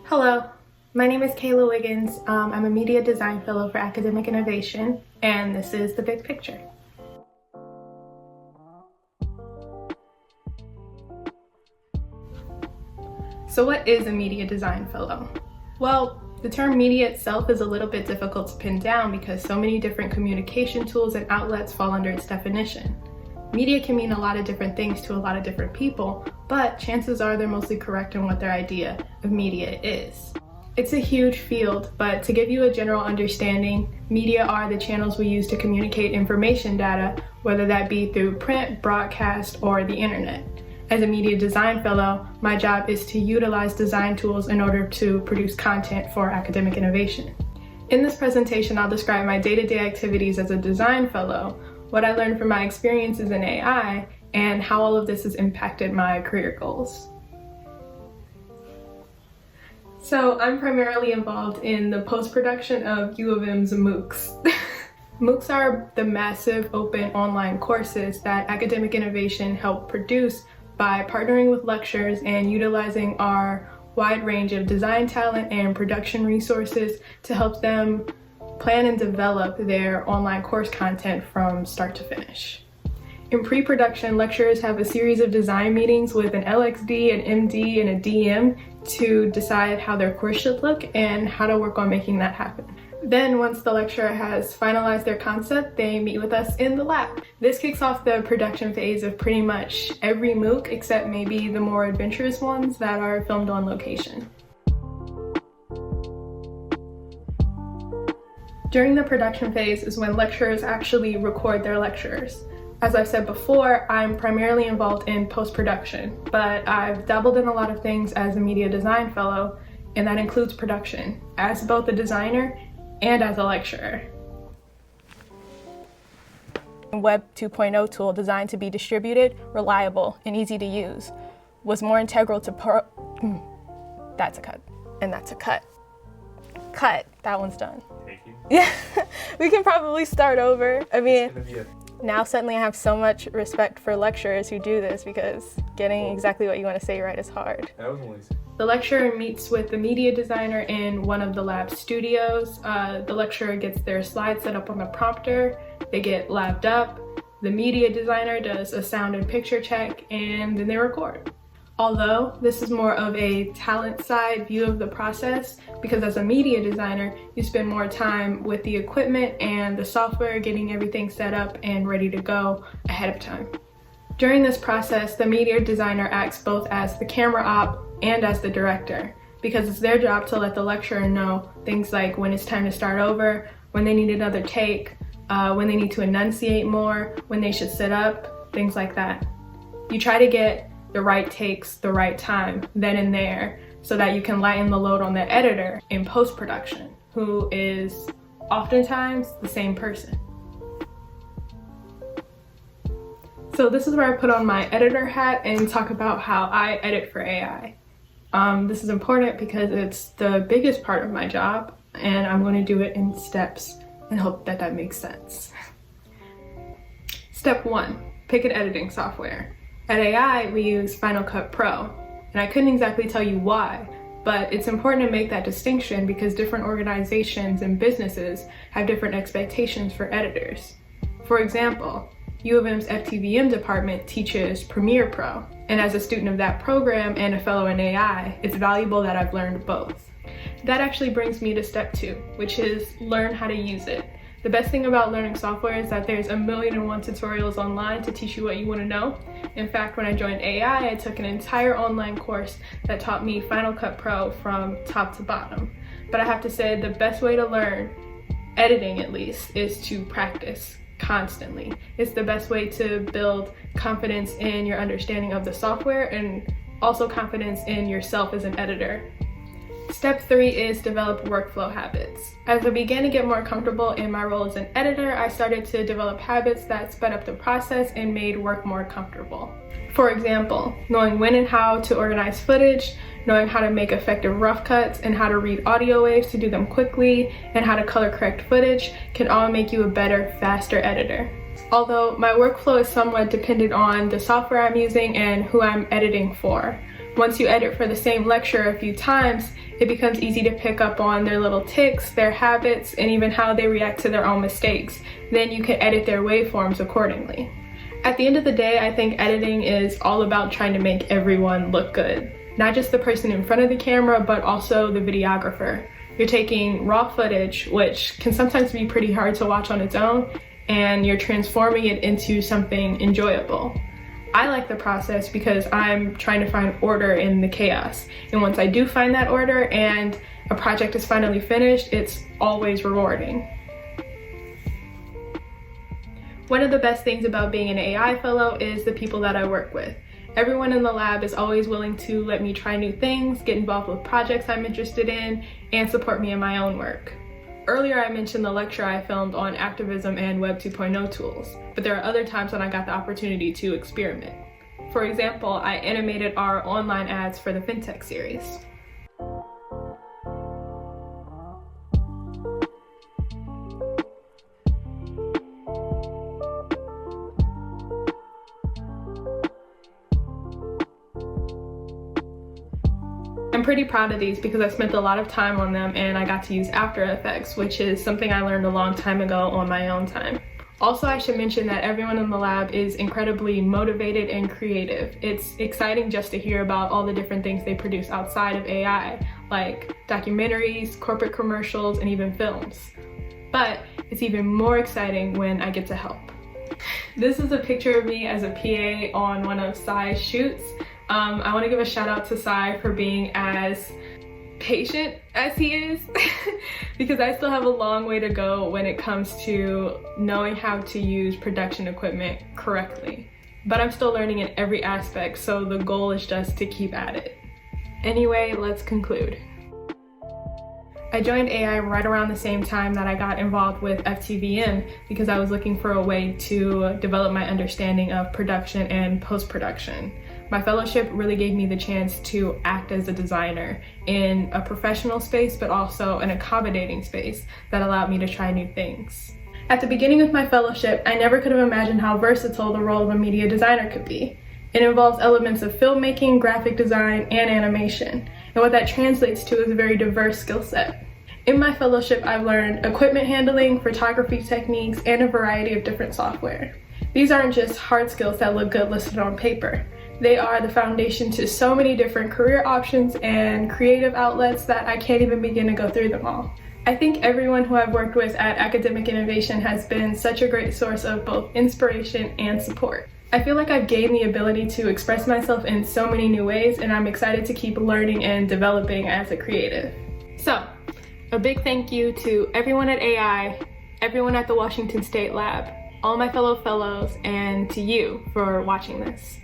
Hello, my name is Kayla Wiggins. I'm a Media Design Fellow for Academic Innovation, and this is The Big Picture. So what is a Media Design Fellow? Well, the term media itself is a little bit difficult to pin down because so many different communication tools and outlets fall under its definition. Media can mean a lot of different things to a lot of different people, but chances are they're mostly correct in what their idea of media is. It's a huge field, but to give you a general understanding, media are the channels we use to communicate information data, whether that be through print, broadcast, or the internet. As a Media Design Fellow, my job is to utilize design tools in order to produce content for academic innovation. In this presentation, I'll describe my day-to-day activities as a Design Fellow, what I learned from my experiences in AI, and how all of this has impacted my career goals. So I'm primarily involved in the post-production of U of M's MOOCs. MOOCs are the massive open online courses that academic innovation helped produce by partnering with lecturers and utilizing our wide range of design talent and production resources to help them plan and develop their online course content from start to finish. In pre-production, lecturers have a series of design meetings with an LXD, an MD, and a DM to decide how their course should look and how to work on making that happen. Then, once the lecturer has finalized their concept, they meet with us in the lab. This kicks off the production phase of pretty much every MOOC except maybe the more adventurous ones that are filmed on location. During the production phase is when lecturers actually record their lectures. As I've said before, I'm primarily involved in post-production, but I've dabbled in a lot of things as a Media Design Fellow, and that includes production, as both a designer and as a lecturer. Web 2.0 tool designed to be distributed, reliable, and easy to use was more integral to That's a cut, and that's a cut. Cut, that one's done. Thank you. Yeah, we can probably start over. I mean, Now suddenly I have so much respect for lecturers who do this because getting exactly what you want to say right is hard. That was only... The lecturer meets with the media designer in one of the lab studios. The lecturer gets their slides set up on the prompter. They get labbed up. The media designer does a sound and picture check, and then they record. Although this is more of a talent side view of the process, because as a media designer, you spend more time with the equipment and the software, getting everything set up and ready to go ahead of time. During this process, the media designer acts both as the camera op and as the director, because it's their job to let the lecturer know things like when it's time to start over, when they need another take, when they need to enunciate more, when they should sit up, things like that. You try to get the right takes, the right time, then and there, so that you can lighten the load on the editor in post-production, who is oftentimes the same person. So this is where I put on my editor hat and talk about how I edit for AI. This is important because it's the biggest part of my job, and I'm going to do it in steps and hope that that makes sense. Step 1, pick an editing software. At AI, we use Final Cut Pro, and I couldn't exactly tell you why, but it's important to make that distinction because different organizations and businesses have different expectations for editors. For example, U of M's FTVM department teaches Premiere Pro, and as a student of that program and a fellow in AI, it's valuable that I've learned both. That actually brings me to step 2, which is learn how to use it. The best thing about learning software is that there's 1,000,001 tutorials online to teach you what you want to know. In fact, when I joined AI, I took an entire online course that taught me Final Cut Pro from top to bottom. But I have to say the best way to learn, editing at least, is to practice constantly. It's the best way to build confidence in your understanding of the software and also confidence in yourself as an editor. Step 3 is develop workflow habits. As I began to get more comfortable in my role as an editor, I started to develop habits that sped up the process and made work more comfortable. For example, knowing when and how to organize footage, knowing how to make effective rough cuts and how to read audio waves to do them quickly, and how to color correct footage can all make you a better, faster editor. Although my workflow is somewhat dependent on the software I'm using and who I'm editing for. Once you edit for the same lecture a few times, it becomes easy to pick up on their little tics, their habits, and even how they react to their own mistakes. Then you can edit their waveforms accordingly. At the end of the day, I think editing is all about trying to make everyone look good. Not just the person in front of the camera, but also the videographer. You're taking raw footage, which can sometimes be pretty hard to watch on its own, and you're transforming it into something enjoyable. I like the process because I'm trying to find order in the chaos. And once I do find that order and a project is finally finished, it's always rewarding. One of the best things about being an AI fellow is the people that I work with. Everyone in the lab is always willing to let me try new things, get involved with projects I'm interested in, and support me in my own work. Earlier I mentioned the lecture I filmed on activism and Web 2.0 tools, but there are other times when I got the opportunity to experiment. For example, I animated our online ads for the FinTech series. I'm pretty proud of these because I spent a lot of time on them and I got to use After Effects, which is something I learned a long time ago on my own time. Also, I should mention that everyone in the lab is incredibly motivated and creative. It's exciting just to hear about all the different things they produce outside of AI, like documentaries, corporate commercials, and even films. But it's even more exciting when I get to help. This is a picture of me as a PA on one of Sai's shoots. I want to give a shout out to Sai for being as patient as he is because I still have a long way to go when it comes to knowing how to use production equipment correctly. But I'm still learning in every aspect, so the goal is just to keep at it. Anyway, let's conclude. I joined AI right around the same time that I got involved with FTVM because I was looking for a way to develop my understanding of production and post-production. My fellowship really gave me the chance to act as a designer in a professional space, but also an accommodating space that allowed me to try new things. At the beginning of my fellowship, I never could have imagined how versatile the role of a media designer could be. It involves elements of filmmaking, graphic design, and animation, and what that translates to is a very diverse skill set. In my fellowship, I've learned equipment handling, photography techniques, and a variety of different software. These aren't just hard skills that look good listed on paper. They are the foundation to so many different career options and creative outlets that I can't even begin to go through them all. I think everyone who I've worked with at Academic Innovation has been such a great source of both inspiration and support. I feel like I've gained the ability to express myself in so many new ways, and I'm excited to keep learning and developing as a creative. So, a big thank you to everyone at AI, everyone at the Washington State Lab, all my fellow fellows, and to you for watching this.